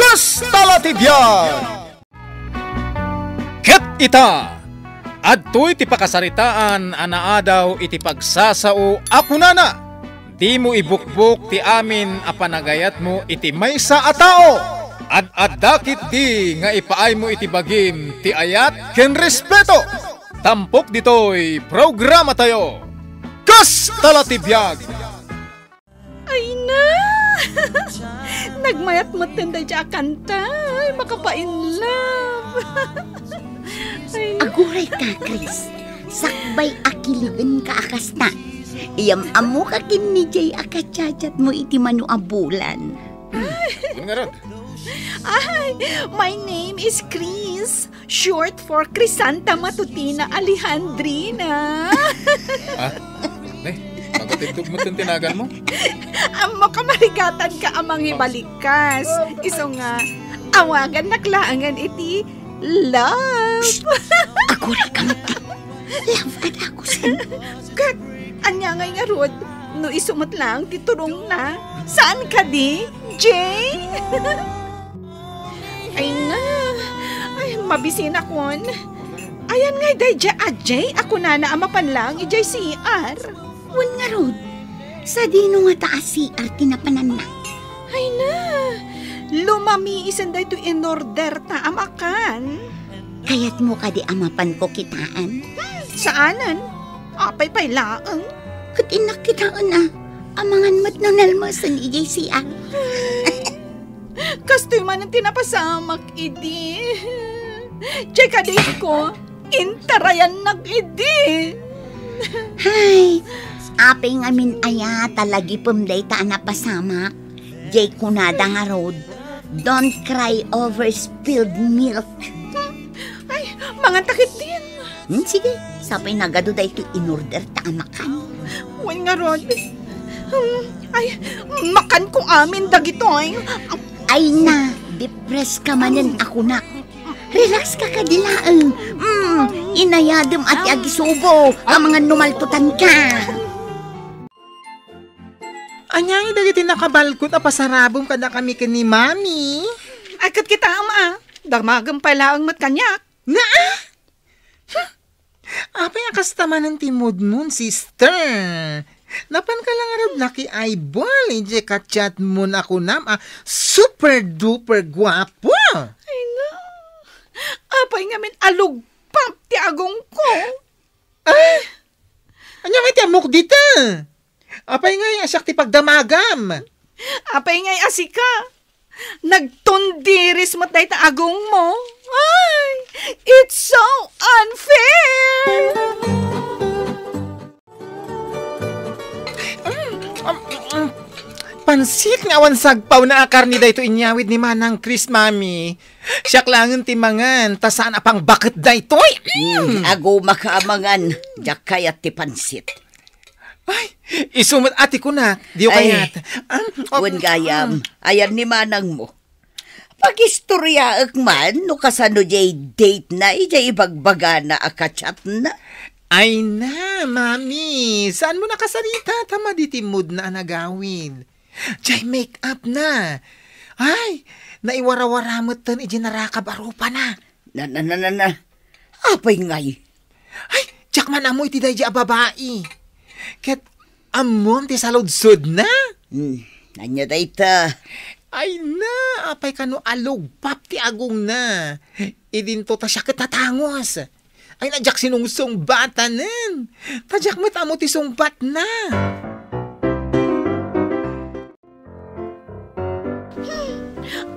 Kastalatibyan! Ket ita! Adto'y ti pakasaritaan anaadaw iti pagsasao ako nana. Di mo ibukbok ti amin a panagayat mo iti maysa a tao. Ad-addakit di nga ipaay mo iti bagim ti ayat ken respeto. Tampok ditoy programa tayo. Kastalatibyan! Ay na! Nagmayat mo tinday dya kanta. Ay, makapain love. Aguray ka, Chris. Sakbay akiliben ka akas na. Iyam amo ka kin ni Jay akachachat mo iti manu abulan. Ay, my name is Chris. Short for Crisanta Matutina Alejandrina. Magatindog mo itong tinagan mo? Makamarigatan ka amang hibalikas. Iso nga, awagan naklaangan iti love. Aguray ka mati. Love ka na ako sa. Kat, anya ngay nga Rod, no isumot lang, titurong na. Saan ka di, Jay? Ay na, ay mabisin akon. Ayan ngay day dya, Jay, ako na amapan lang, ijay CR. Wan nga Rod. Sa dino nga taas si Arte na panan na. Ay na, lumami isan day to in order ta amakan. Kayat mo ka di amapan ko kitaan. Saanan? Apay pay laang. Katinak kitaan na. Amangan mat na nalmasan ni JCR. Kastoy man ang tinapasamak, idi. Jay ka di ko, intarayan nag-idi. Hay, apay ngamin aya talagi pumday ta na pasamak. Jay kunada nga Rod. Don't cry over spilled milk. Ay, mga takit din. Sige, sapay nagado da ito in-order ta amakan. Wan nga Rod. Ay, makan ko amin dagitoy. Ay na, depressed ka manin ako na. Relax ka kadilaan. Inayadam at agisubo ang mga numaltutan ka. Anyang dagiti nakabalkot a pasarabong kada kami ni Mami. Agkat kita ama. Darmagam pala ang matkanyak. Na apay akastaman ng timod nun, sister. Napan ka lang arab na ki eyeball. Hindi ka chat mo na ako super duper guwapo. Ay na. Apay ngamin alugpap ti agong ko. Ay! Anyang iti amok dita. Apay nga asyak ti pagdamagam. Apay ngay asika. Nagtundiris mo tayo agong mo. Ay, it's so unfair. Pansit nga awan sagpaw na akar ni dayto inyawid ni Manang Chris, Mami. Siyak langan timangan, ta saan apang bakit daytoy? Ago makaamangan, jak kayat ti pansit. Ay, isumot ati ko na, diyo kayat. Wan gayam, ayan ni Manang mo. Pag-istorya man, no kasano jay date na, ijay ibagbaga na akachat na. Ay na, Mami, saan mo nakasalita? Tama di timod na anagawin. Jay make up na. Ay, naiwara-wara mo tan, ijay narakab arupa na. Na. Apay ngay. Ay, tsak man amoy ti day jay babae. Ket amon ti saludsod na. Nanya dayta. Ay na, apay kano alog pap ti agong na. Idinto ta siya katatangos. Ay nadyak sinungsong bata nen. Tadyak matamo ti sungbat na.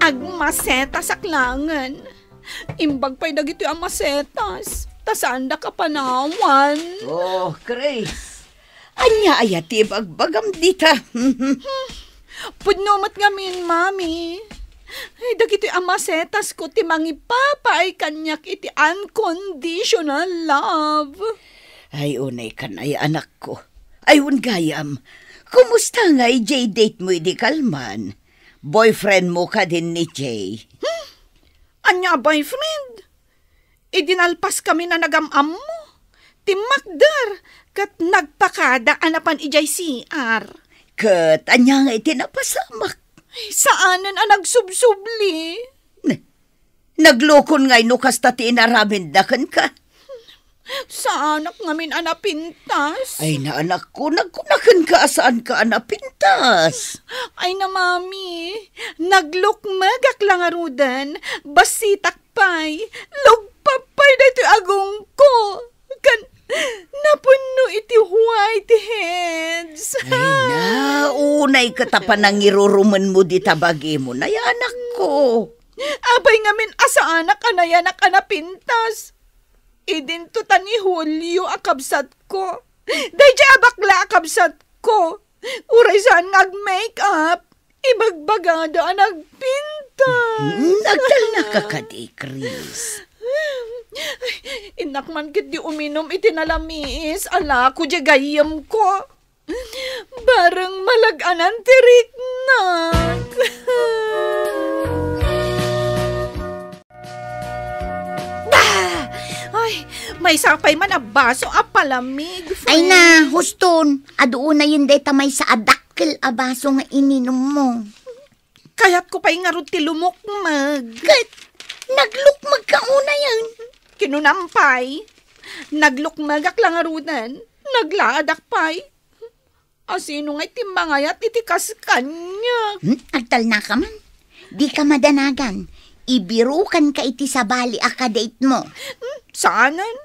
Agmasetas aklangan. Imbag pa'y dagito ang masetas. Tasanda ka panawan. Oh, Chris. Anya ayati bagbagam dita. Pudnomat ngamin, Mami. Ay, dagito ang masetas ko ti mangipapa ay kanyak iti unconditional love. Ay, unay kan ay anak ko. Ay, gayam. Kumusta nga i-Jay date mo di kalman? Boyfriend mo ka din ni Jay. Anya boyfriend? Idinalpas kami na nagamam mo. Timakdar, kat nagpakada anapan ijay CR. Kat, anya nga itinapasamak. Ay, saanan ang nagsubsubli? Naglokon ngay no kasta ti inaramindakan ka. Sa anak ngamin anapintas. Ay na anak ko, nagkunakan ka saan ka anapintas. Ay na mami, naglukmagak lang arudan, basitak pay, lugpapay na ito agong ko. Napuno iti white heads. Ay na, unay katapan ng iruruman mo di tabagi mo na anak ko. Abay ngamin asa anak anayanak anapintas. Idintutan ni Julio akabsat ko. Dahil bakla akabsat ko. Uray saan nag-make-up. Ibagbagada nagpinta. Nagdal na ka kadi, Chris. Inakman kit di uminom itinalamis. Ala ko di gayam ko. Barang malaganan tirik na. Ay, may sapay man a baso a palamig. Ay na, huston. Adoon na yun deta may sa adakkel a baso nga ininom mo. Kayat ko pa'y nga ti lumukmag. Kat, naglukmag ka una yan. Kinunampay. Naglukmagak lang arunan. Naglaadak pa'y. Asino nga itimbangayat itikas kanya. Agtal na ka man. Di ka madanagan. Ibirukan ka iti sa bali akadate mo. Saanan?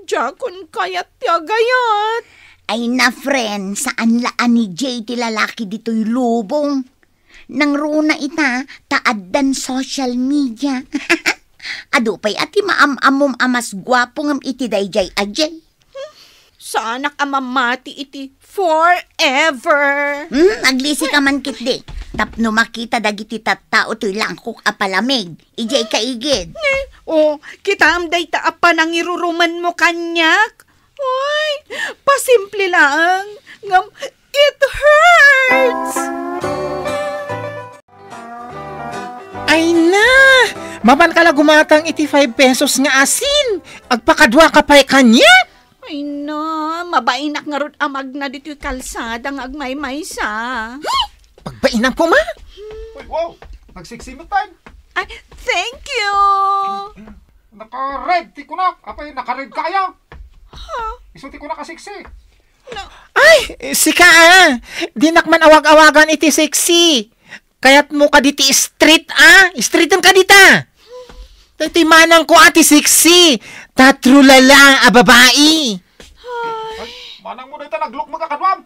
Jakon kayat tiagayat. Ay na friend, saan laan ni Jay ti lalaki dito'y lubong? Nang runa ita, taaddan social media. Ado pa'y ati maam-amom amas gwapo ngam iti dayjay ajay. Saanak amamati iti forever. Aglisi ka man kitdi. Tapno makita dagiti tattao to'y langkok apalamig. Ijay kaigid. O, kita amday taapa nang iruruman mo kanyak. Ay, pasimple lang. Ngam, it hurts. Ay na! Maban ka lang gumatang iti 5 pesos nga asin. Agpakadwa ka pa'y kanya. Ay na, mabainak nga rod amag na dito'y kalsada ng agmay-maysa. Pagbainang po ma. Uy, wow! Nagsiksimit tayo. Ay, thank you. Naka-red, ti ko na. Apay, naka-red kaya. Isuti ko na kasiksi. Ay, sika Dinakman awag-awagan iti sexy. Kaya't mo ka diti street Streetan ka dita. Dati manang ko ati sexy. Tatrulala a babae. Ay, manang mo na ito, nag-look magkakadwam.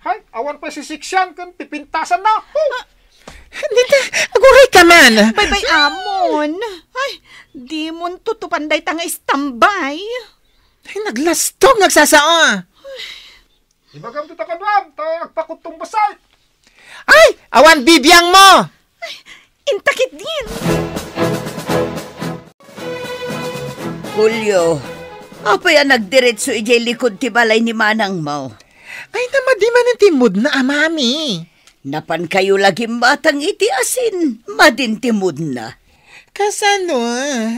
Hay, awan pa si Siksyan kan pipintasan na. Dita, aguray ka man. Bye-bye, amon. Ay, di mo tutupanday tanga istambay. Ay, naglastog, nagsasao. Ibagam tita kadwam, ta agpakutong basay. Ay, awan bibiyang mo. Intakit din. Julio, apa yan nagdiretso ijay likod ti balay ni manang mo? Ay, namadi man ang timod na amami. Napan kayo laging batang iti asin, madintimod na. Kasano,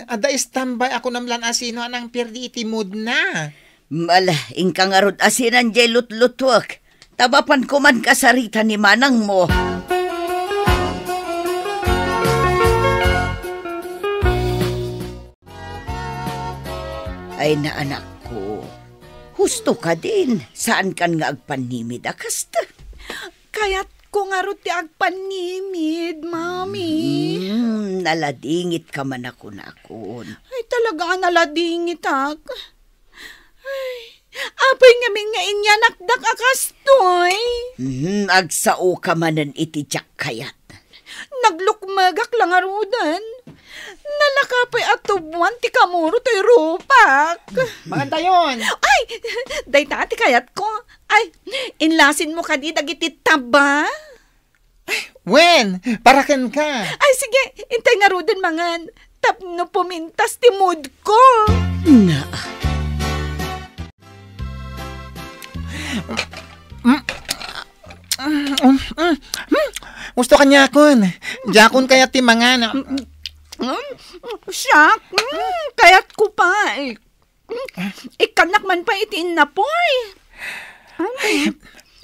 ada istambay ako namlan asino anang pirdi itimod na. Mala, ingka nga rod asinan jay lutlutwak. Tabapan ko man kasarita ni manang mo. Ay na anak ko, husto ka din. Saan kan nga agpanimid akasta? Kaya't ko nga rod ti agpanimid, mami. Naladingit ka man ako na akon. Ay, talaga naladingit ak. Ay, apay ngamin nga inyanakdak akastoy. Agsao ka manan iti tiyak kayat. Naglukmagak lang arudan. Nalakapay atubuan ti kamuro to'y rupak. Maganda yun. Ay, day tati kayat ko. Ay, inlasin mo ka di dagiti taba. Wen, parakan ka. Ay, sige, intay nga rudan mangan. Tapno pumintas ti mood ko. Na. Gusto ka niya akon. Jakon kaya ti mga Siyak, kayat ko pa. Ikanak man pa itiin na po.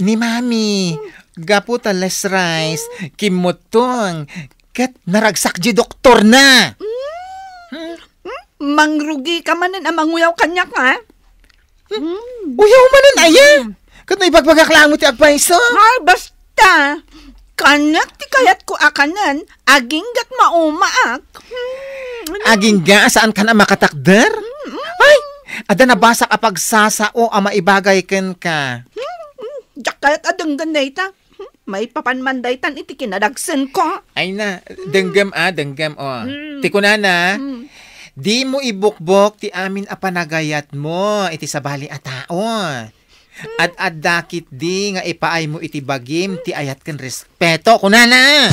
Ni mami, Gapo ta less rice, kimotong, kat naragsak di doktor na. Mangrugi ka manan ang manguyaw kanyak, ha? Uyaw manan aya. Kat na ibagbagak lang mo ti agpaiso. Ay, basta. Kanyak ti kayat ko akanan, aging gat maumaak. Aging ga, saan ka na makatakder? Ay, ada nabasak apag sasao ang maibagay ken ka. Diyak kayat adang ganday ta. May papanmanday tan iti kinadagsen ko. Ay na, denggam Ti kunana, di mo ibukbok ti amin a panagayat mo iti sabali a tao. At adakit di nga ipaay mo iti bagim ti ayat ken respeto kunana.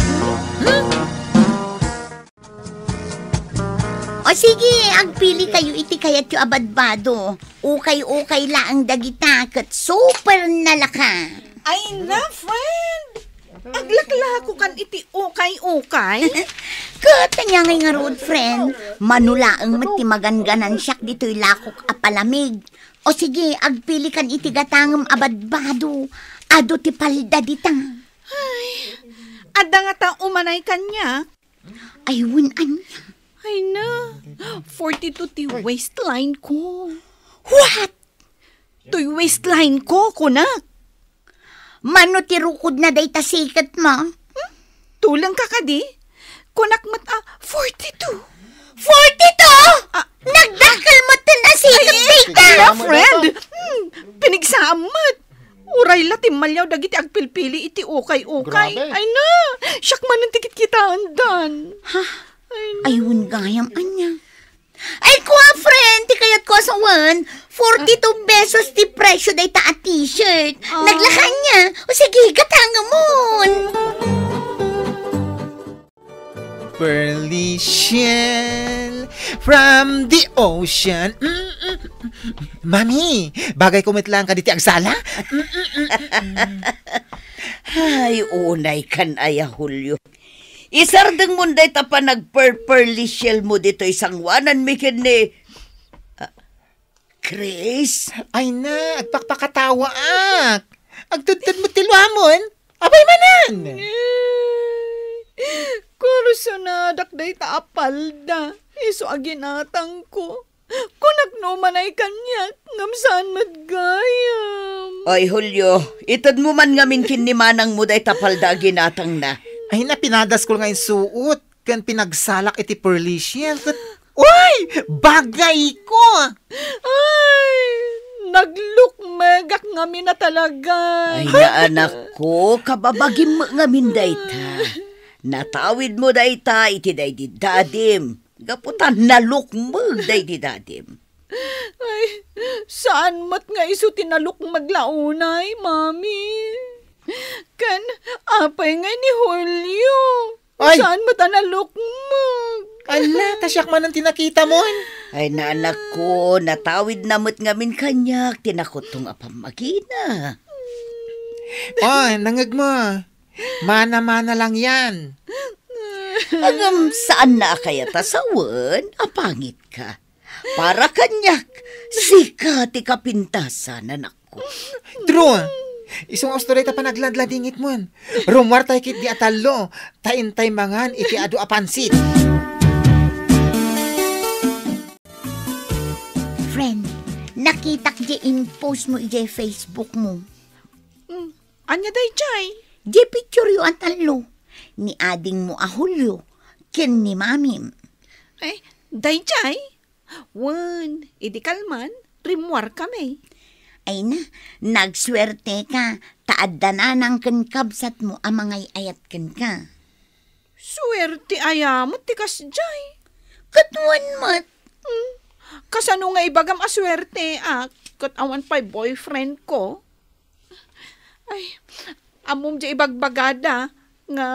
O sige, agpili kayo iti kayat yu abadbado. Ukay-ukay laang dagita kat super nalaka. Ay na, friend! Aglakla ko kan iti ukay-ukay. Katanya ngay nga road, friend. Manulaang matimaganganan siyak dito'y lakok a palamig. O sige, agpili kan iti gatangam abadbado. Ado ti palda ditang. Adda nga ta umanay kanya. Ay, winan. Ay na, 42 ti waistline ko. What? To'y waistline ko, kunak. Mano ti rukod na day tasikat mo? Tulang ka kadi. Kunak mat 42. 42? Nagdakal mo ito na sikat data. Kaya, friend, pinigsamat. Uray latim malyaw dagiti agpilpili iti ukay-ukay. Grabe. Ay na, siyak man ang tikit kita andan. Ayun gayam anya. Ay kuha friend, ti kayat ko sa 42 pesos ti presyo day ta a t-shirt. Naglakan niya. O sige, katanga mon. Pearly shell from the ocean. Mami, bagay kumit lang ka diti agsala? Ay, unay kan aya Julio. Isardeng munday ta pa nagperperly shell mo dito isang wanan mikin ni... Chris? Ay na, agpakpakatawa ak. Agtudtad mo tilwamon. Abay manan. Kurusunadak day ta apalda. Iso aginatang ko. Kunak no manay kanya, ngamsaan madgayam. Ay, Julio, itad mo man ngamin kinimanang mo day tapalda ginatang na. Ay na, pinadas ko nga yung suot. Kan pinagsalak iti pearly shell. Uy! Bagay ko! Ay, naglukmegak ngamin na talaga. Ay, na anak ko, kababagim mo ngamin day ta. Natawid mo day ta, iti day di dadim. Gaputan nalukmeg day di dadim. Ay, saan mat nga iso tinalok maglaunay, mami? Kan, apay nga ni Julio. Ay! Saan mo tanalok mag? Ala, tasyak man ang tinakita mo. Ay, na anak ko, natawid namot ngamin kanyak, tinakot tong apamagina. Ay, nangag mo. Mana-mana lang yan. Agam, saan na kaya tasawan? Apangit ka. Para kanyak, sika ti kapintasan, anak ko. True. Isang ostoreta pa nagladladingit mo. Rumwar tayo kit di atalo. Taintay mangan iti adu apansit. Friend, nakitak di in-post mo ijay Facebook mo. Anya day jay? Di picture yu ang talo. Ni ading mo a Julio. Ken ni mami. Ay, day jay? Wan, idi kalman, rimwar kami. Ay na, nagswerte ka. Taadda na ng kankabsat mo ang mga ayat kan ka. Swerte ayamot tikas jay. Katuan mat. Kasano nga ibagam aswerte kat awan pa'y boyfriend ko. Ay, amom di ibagbagada nga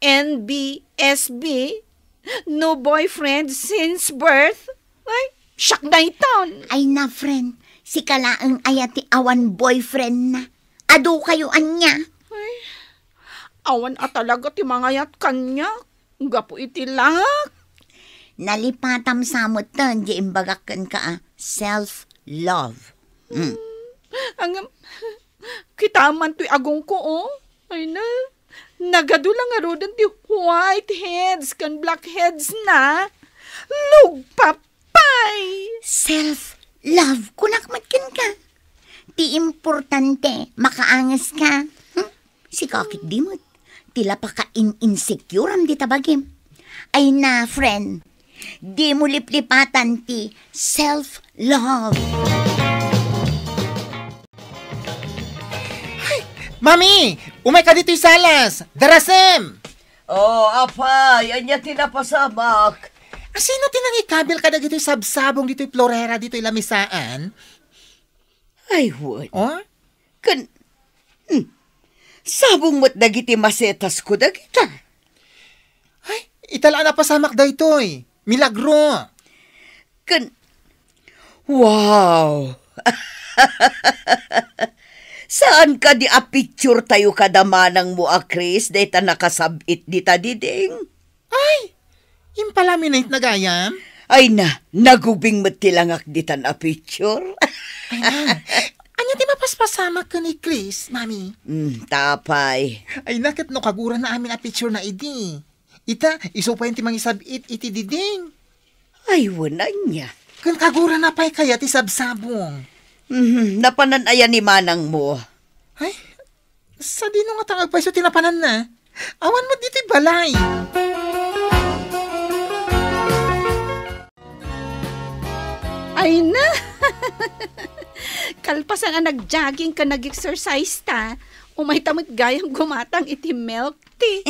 NBSB, no boyfriend since birth. Ay, siyak na iton. Ay na, friend. Si kalaang ayati awan boyfriend na. Ado kayo anya. Ay, awan talaga ti mga yat kanya. Gapo iti langak. Nalipatam samot tan, di imbagakan ka self-love. Ang, kita man to'y agong ko, oh. Ay na, nagadula nga rodan ti white heads kan black heads na. Lugpapay! Self-love, kunakmatkin ka. Ti importante, makaangas ka. Si kakit dimot, tila pa ka insecure am di tabagim. Ay na, friend, di mo liplipatan ti self-love. Mami, umay ka dito'y salas. Darasem! Oh, apay, anya tinapasamak. Sino tinangikabil ka na dito'y sabsabong dito'y florera dito'y lamisaan? Ay, wad. Oh? Sabong mo't dagiti masetas ko dagita. Ay, itala na pasamak da ito'y. Milagro. Wow! Saan ka di a picture tayo kadamanang mo a Chris? Dahil ta nakasabit di ta diding. Ay, impalaminate na gayam. Ay na, nagubing matilangak di tan a picture. Ay na, anya di mapaspasamak ka ni Chris, mami? Tapay. Ay nakit no kagura na amin a picture na idi. Ita, iso pa yung timang isabit iti diding. Ay, wala niya. Kan kagura na pa'y kaya ti sabsabong. Napananayan ni manang mo. Ay, sa di nung atangag pa iso tinapanan na. Awan mo dito'y balay. Ay na! Kalpasan ang nag-jogging ka, nag-exercise ta. Umay tamot gayang gumatang iti milk tea.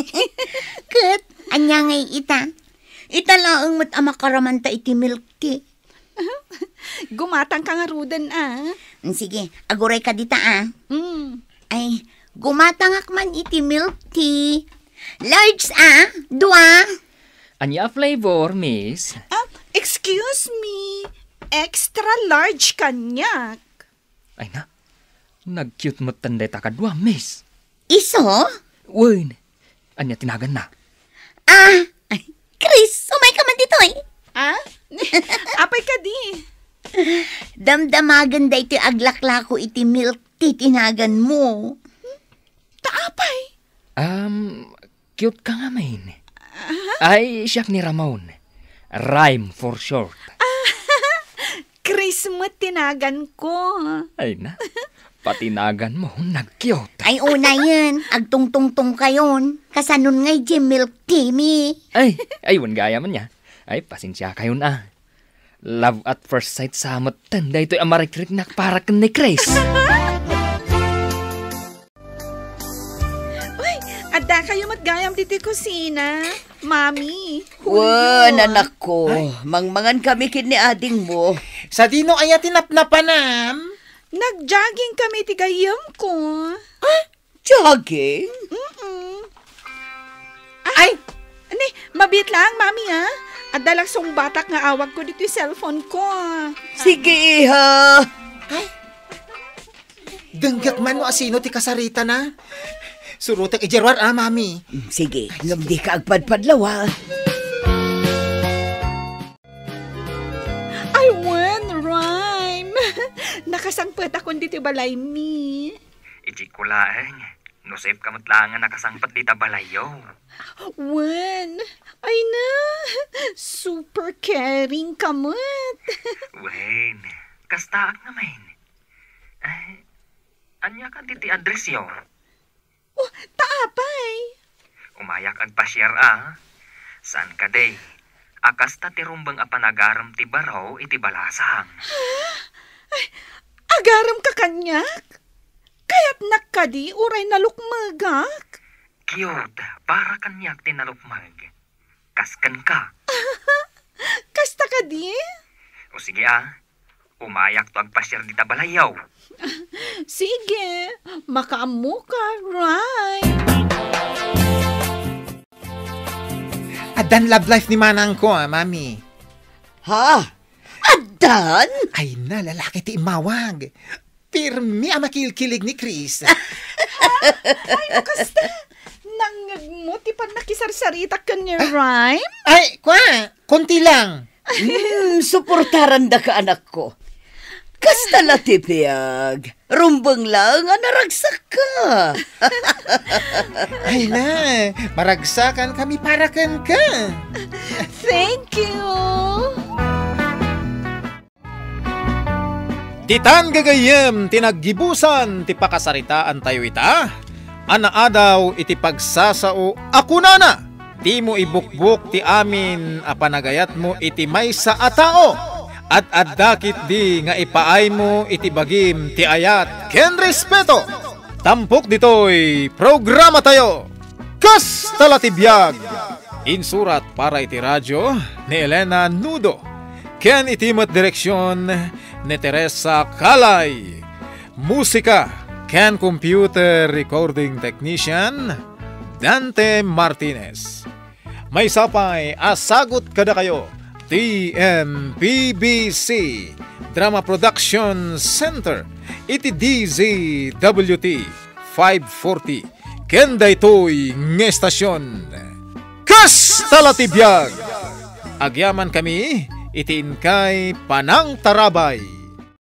Kat, anya ngay ita. Ita laang mat amakaraman ta iti milk tea. Gumatang ka nga rudan Sige, aguray ka dita Mm. Ay, gumatangak man iti milk tea. Large dua. Anya flavor, miss? Excuse me. Extra large kanyak. Ay na, nag-cute mo tanday ta kadwa, miss. Iso? Uy, anya tinagan na. Ay, Chris, umay ka man dito Apay ka di. Damdamagan da iti aglaklako iti milk tea tinagan mo. Taapay. Cute ka nga, main. Ay, siyak ni Ramon. Rhyme for short. Chris mo tinagan ko. Ay na, patinagan mo, nag-cute. Ay, una yan. Agtungtungtong kayon. Kasanon ngay di milk tea mi. Ayun gaya man niya. Ay, pasensya kayo na. Love at first sight sa matan. Da ito'y amarikrik na para ka ni Chris. Uy, ada kayo matgayam dito kusina. Mami. Wan, anak ko. Mangmangan kami kini ading mo. Sa dino aya tinapnapanam. Nag-jogging kami ti gayam ko. Jogging? Ay, ani, mabit lang, mami Adalang song batak nga awag ko dito yung cellphone ko. Sige, iha. Denggat man mo asino ti kasarita na. Surutek ijerwar mami. Sige, ngam di ka agpadpadlawa. I won, rhyme. Nakasangpet ako dito balay mi. Iji ko laeng. No safe kamot lang nga nakasangpat di tabalayo. Wen, ay na, super caring kamot. Wen, kastaak naman. Ay, anya ka diti address yo? Oh, taapay. Umayak ag pasyar San ka day? Akas ta ti rumbang apanagaram ti baraw iti balasang. Ay, agaram ka kanyak? Kaya't nakadi uray nalukmagak. Cute, para kanyak tinalukmag. Kaskan ka. Kasta ka di? O sige umayak to agpasyar di tabalayaw. Sige, makaamu ka, right? Adan love life ni manang ko mami. Ha? Adan? Ay na, lalaki ti imawag. Pirmi ang makilkilig ni Chris. Ay, kasta. Nangag mo, ti pa nakisarsarita ka ni rhyme? Ay, konti lang. Suportaran da ka anak ko. Kasta latipiyag. Rumbang lang nga naragsak ka. Ay na, maragsakan kami para kan ka. Thank you. Titan gagayem tinaggibusan ti pakasaritaan tayo ita. Anaadaw iti pagsasao ako nana. Di mo ibukbuk ti amin a panagayat mo iti maysa a tao. At addakit di nga ipaay mo iti bagim ti ayat ken respeto. Tampok ditoy programa tayo. Kas talatibiyag. Insurat para iti radyo ni Elena Nudo. Ken itimat direksyon ni Teresa Calay. Musika ken computer recording technician Dante Martinez. May sapay asagot kada kayo. TMPBC Drama Production Center iti DZWT 540 kenda ito'y ngestasyon Kas Talatibiyag. Agyaman kami iti inkay Panang Tarabay.